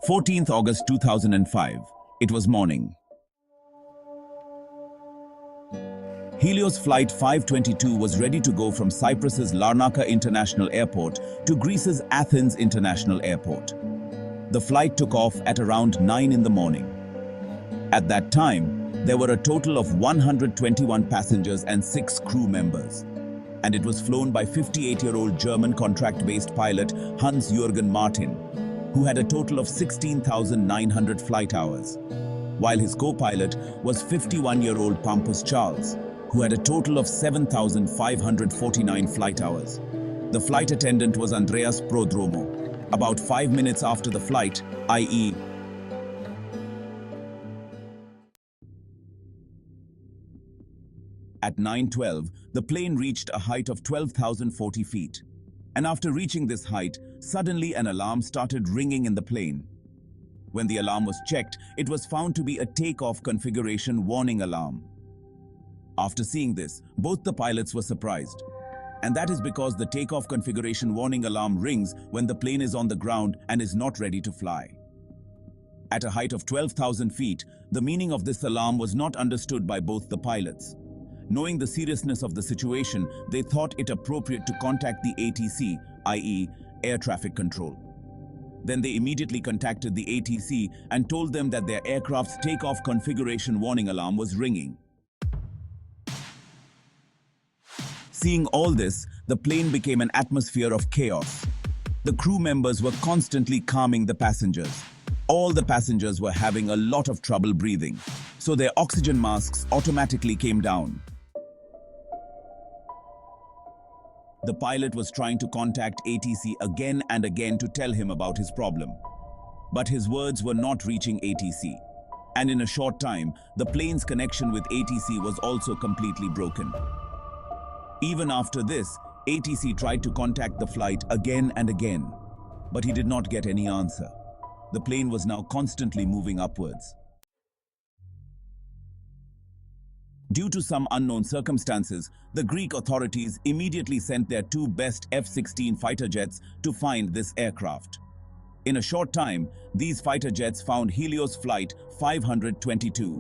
14th August 2005. It was morning. Helios Flight 522 was ready to go from Cyprus's Larnaca International Airport to Greece's Athens International Airport. The flight took off at around 9 in the morning. At that time, there were a total of 121 passengers and 6 crew members, and it was flown by 58-year-old German contract-based pilot Hans-Jürgen Martin, who had a total of 16,900 flight hours, while his co-pilot was 51-year-old Pampas Charles, who had a total of 7,549 flight hours. The flight attendant was Andreas Prodromo. About 5 minutes after the flight, i.e., at 9:12, the plane reached a height of 12,040 feet. And after reaching this height, suddenly an alarm started ringing in the plane. When the alarm was checked, it was found to be a takeoff configuration warning alarm. After seeing this, both the pilots were surprised. And that is because the takeoff configuration warning alarm rings when the plane is on the ground and is not ready to fly. At a height of 12,000 feet, the meaning of this alarm was not understood by both the pilots. Knowing the seriousness of the situation, they thought it appropriate to contact the ATC, i.e., Air Traffic Control. Then they immediately contacted the ATC and told them that their aircraft's takeoff configuration warning alarm was ringing. Seeing all this, the plane became an atmosphere of chaos. The crew members were constantly calming the passengers. All the passengers were having a lot of trouble breathing, so their oxygen masks automatically came down. The pilot was trying to contact ATC again and again to tell him about his problem. But his words were not reaching ATC. And in a short time, the plane's connection with ATC was also completely broken. Even after this, ATC tried to contact the flight again and again, but he did not get any answer. The plane was now constantly moving upwards. Due to some unknown circumstances, the Greek authorities immediately sent their 2 best F-16 fighter jets to find this aircraft. In a short time, these fighter jets found Helios Flight 522.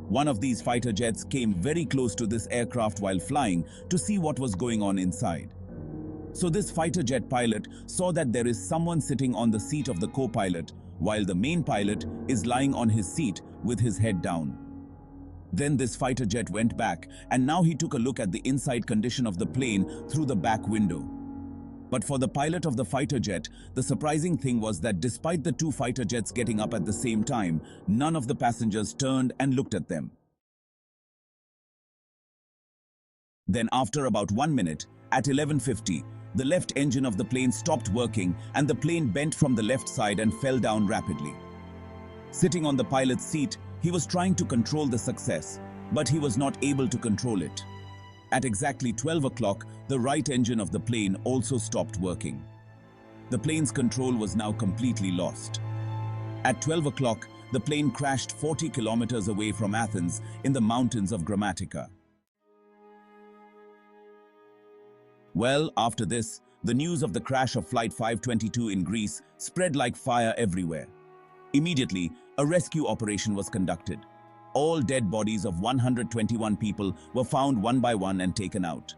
One of these fighter jets came very close to this aircraft while flying to see what was going on inside. So this fighter jet pilot saw that there is someone sitting on the seat of the co-pilot, while the main pilot is lying on his seat with his head down. Then this fighter jet went back, and now he took a look at the inside condition of the plane through the back window. But for the pilot of the fighter jet, the surprising thing was that despite the 2 fighter jets getting up at the same time, none of the passengers turned and looked at them. Then after about 1 minute, at 11:50, the left engine of the plane stopped working and the plane bent from the left side and fell down rapidly. Sitting on the pilot's seat, he was trying to control the success, but he was not able to control it. At exactly 12 o'clock, the right engine of the plane also stopped working. The plane's control was now completely lost. At 12 o'clock, the plane crashed 40 kilometers away from Athens in the mountains of Grammatica. Well, after this, the news of the crash of Flight 522 in Greece spread like fire everywhere. Immediately, a rescue operation was conducted. All dead bodies of 121 people were found one by one and taken out.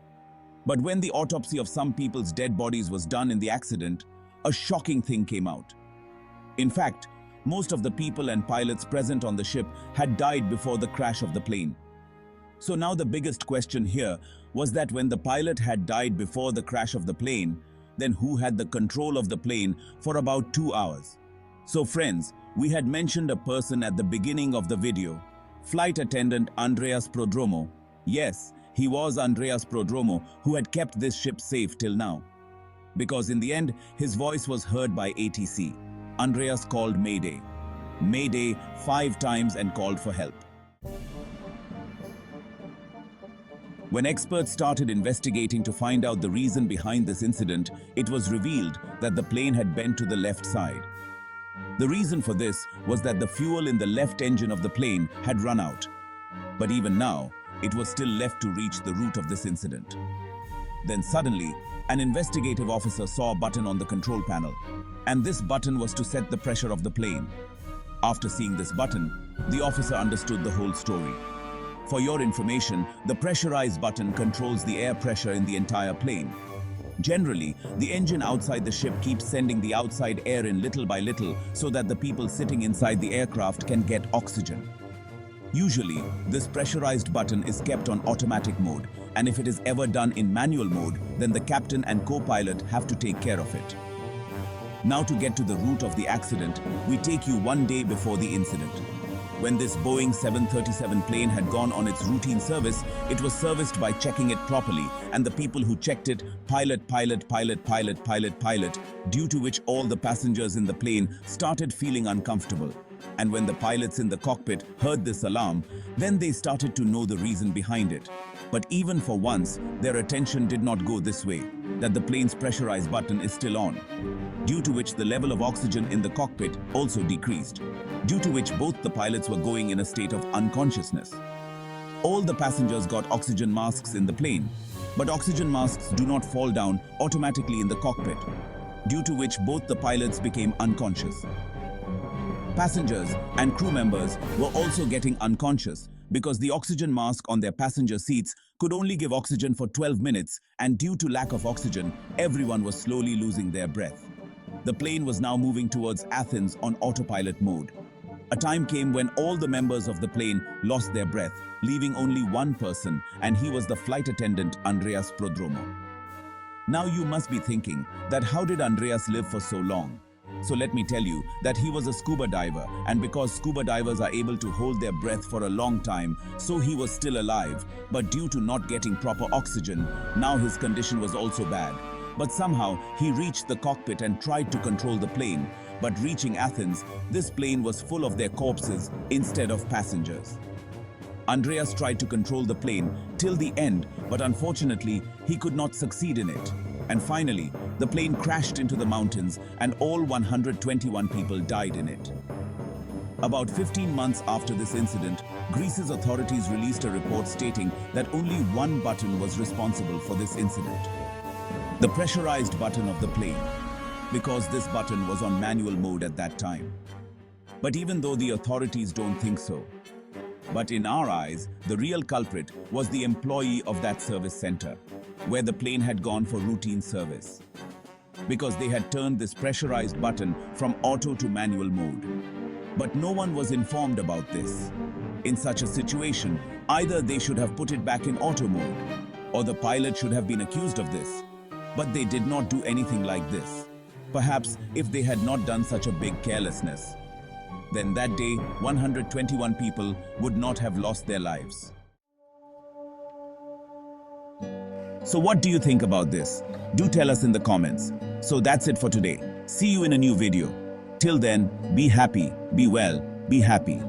But when the autopsy of some people's dead bodies was done in the accident, a shocking thing came out. In fact, most of the people and pilots present on the ship had died before the crash of the plane. So now the biggest question here was that when the pilot had died before the crash of the plane, then who had the control of the plane for about 2 hours? So friends, we had mentioned a person at the beginning of the video, flight attendant Andreas Prodromo. Yes, he was Andreas Prodromo who had kept this ship safe till now. Because in the end, his voice was heard by ATC. Andreas called Mayday. Mayday 5 times and called for help. When experts started investigating to find out the reason behind this incident, it was revealed that the plane had bent to the left side. The reason for this was that the fuel in the left engine of the plane had run out. But even now, it was still left to reach the root of this incident. Then suddenly, an investigative officer saw a button on the control panel, and this button was to set the pressure of the plane. After seeing this button, the officer understood the whole story. For your information, the pressurized button controls the air pressure in the entire plane. Generally, the engine outside the ship keeps sending the outside air in little by little so that the people sitting inside the aircraft can get oxygen. Usually, this pressurized button is kept on automatic mode, and if it is ever done in manual mode, then the captain and co-pilot have to take care of it. Now to get to the root of the accident, we take you one day before the incident. When this Boeing 737 plane had gone on its routine service, it was serviced by checking it properly, and the people who checked it, pilot, due to which all the passengers in the plane started feeling uncomfortable. And when the pilots in the cockpit heard this alarm, then they started to know the reason behind it. But even for once, their attention did not go this way, that the plane's pressurized button is still on, due to which the level of oxygen in the cockpit also decreased, due to which both the pilots were going in a state of unconsciousness. All the passengers got oxygen masks in the plane, but oxygen masks do not fall down automatically in the cockpit, due to which both the pilots became unconscious. Passengers and crew members were also getting unconscious because the oxygen mask on their passenger seats could only give oxygen for 12 minutes, and due to lack of oxygen, everyone was slowly losing their breath. The plane was now moving towards Athens on autopilot mode. A time came when all the members of the plane lost their breath, leaving only one person, and he was the flight attendant Andreas Prodromo. Now you must be thinking that how did Andreas live for so long? So let me tell you that he was a scuba diver, and because scuba divers are able to hold their breath for a long time, so he was still alive, but due to not getting proper oxygen, now his condition was also bad. But somehow he reached the cockpit and tried to control the plane, but reaching Athens, this plane was full of their corpses instead of passengers. Andreas tried to control the plane till the end, but unfortunately he could not succeed in it. And finally, the plane crashed into the mountains and all 121 people died in it. About 15 months after this incident, Greece's authorities released a report stating that only one button was responsible for this incident. The pressurized button of the plane, because this button was on manual mode at that time. But even though the authorities don't think so, but in our eyes, the real culprit was the employee of that service center, where the plane had gone for routine service, because they had turned this pressurized button from auto to manual mode. But no one was informed about this. In such a situation, either they should have put it back in auto mode, or the pilot should have been accused of this. But they did not do anything like this. Perhaps if they had not done such a big carelessness, then that day 121 people would not have lost their lives. So what do you think about this? Do tell us in the comments. So that's it for today. See you in a new video. Till then, be happy, be well, be happy.